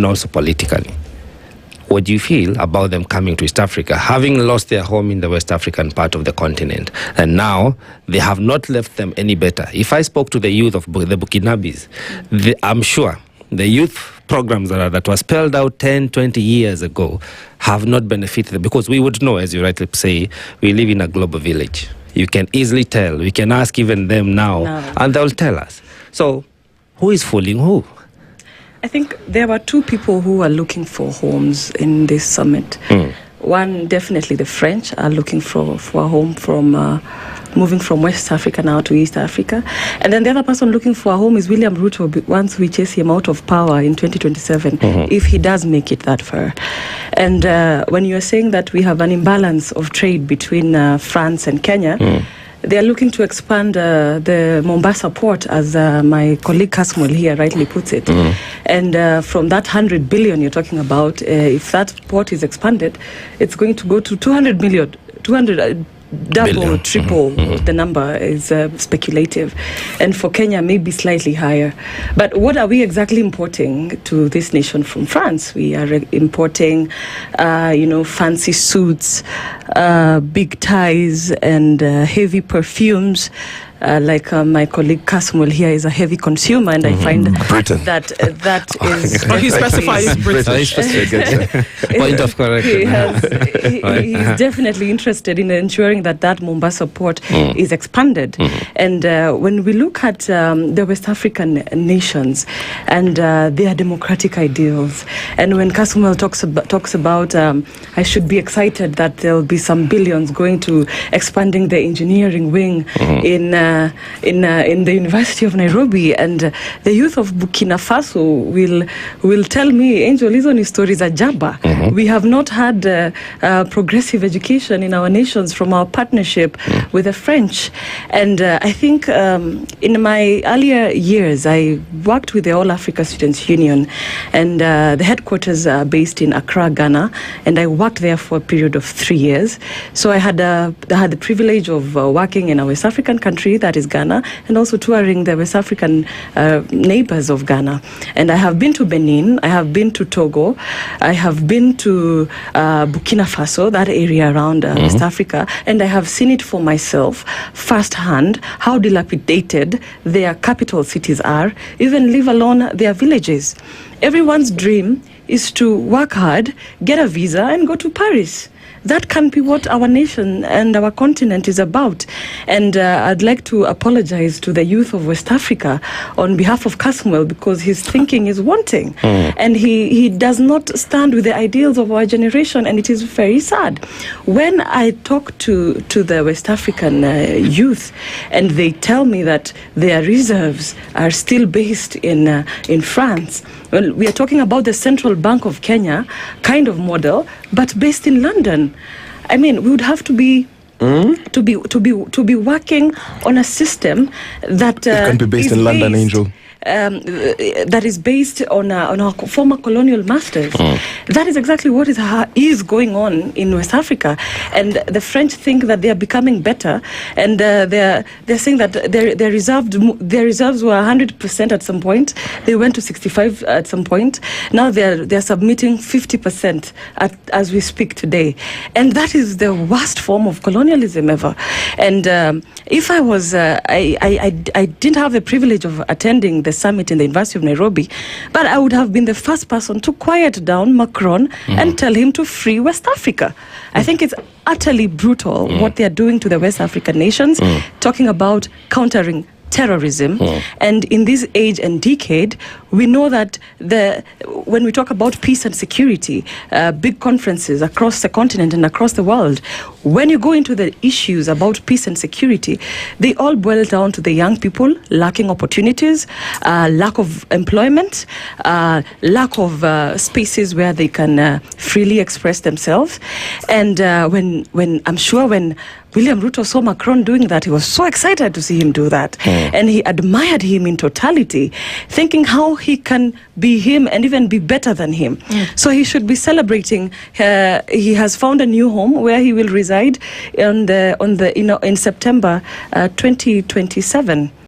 and also politically. What do you feel about them coming to East Africa, having lost their home in the West African part of the continent, and now they have not left them any better? If I spoke to the youth of the Burkinabes, I'm sure the youth programs that were spelled out 10, 20 years ago have not benefited them, because we would know, as you rightly say, we live in a global village. You can easily tell. We can ask even them now, and they'll tell us. So who is fooling who? I think there were two people who are looking for homes in this summit. One, definitely the French are looking for a home from moving from West Africa now to East Africa. And then the other person looking for a home is William Ruto, once we chase him out of power in 2027, if he does make it that far. And when you're saying that we have an imbalance of trade between France and Kenya, they are looking to expand the Mombasa port, as my colleague Kasmuel here rightly puts it. And from that 100 billion you're talking about, if that port is expanded, it's going to go to 200 million, double billion. Triple the number is speculative, and for Kenya maybe slightly higher. But what are we exactly importing to this nation from France? We are importing fancy suits, big ties, and heavy perfumes. Like my colleague Kasmuel here is a heavy consumer, and I find that is... he specifies British. Point of correction. He's definitely interested in ensuring that Mombasa port is expanded. And when we look at the West African nations and their democratic ideals, and when Kasmuel talks about I should be excited that there will be some billions going to expanding the engineering wing in the University of Nairobi, and the youth of Burkina Faso will tell me, Angel, hizo ni stories za jaba. We have not had progressive education in our nations from our partnership with the French. And I think in my earlier years, I worked with the All Africa Students Union, and the headquarters are based in Accra, Ghana, and I worked there for a period of 3 years. So I had the privilege of working in a West African country, that is Ghana, and also touring the West African neighbors of Ghana. And I have been to Benin, I have been to Togo, I have been to Burkina Faso, that area around West Africa, and I have seen it for myself firsthand how dilapidated their capital cities are, even leave alone their villages. Everyone's dream is to work hard, get a visa, and go to Paris. That can't be what our nation and our continent is about. And I'd like to apologize to the youth of West Africa on behalf of Kasmuel, because his thinking is wanting. And he does not stand with the ideals of our generation, and it is very sad. When I talk to the West African youth, and they tell me that their reserves are still based in France, well, we are talking about the Central Bank of Kenya kind of model, but based in London. I mean, we would have to be working on a system that it can be based in London, Angel. That is based on our former colonial masters. That is exactly what is going on in West Africa, and the French think that they are becoming better, and they're saying that their reserves were 100% at some point. They went to 65 at some point. Now they're submitting 50% as we speak today, and that is the worst form of colonialism ever. And if I was, I didn't have the privilege of attending the summit in the University of Nairobi, but I would have been the first person to quiet down Macron and tell him to free West Africa. I think it's utterly brutal what they are doing to the West African nations, talking about countering terrorism. And in this age and decade, we know that when we talk about peace and security, big conferences across the continent and across the world, when you go into the issues about peace and security, they all boil down to the young people lacking opportunities, lack of employment, lack of spaces where they can freely express themselves. And when I'm sure when William Ruto saw Macron doing that, he was so excited to see him do that. And he admired him in totality, thinking how he can be him and even be better than him. So he should be celebrating. He has found a new home where he will reside in September 2027.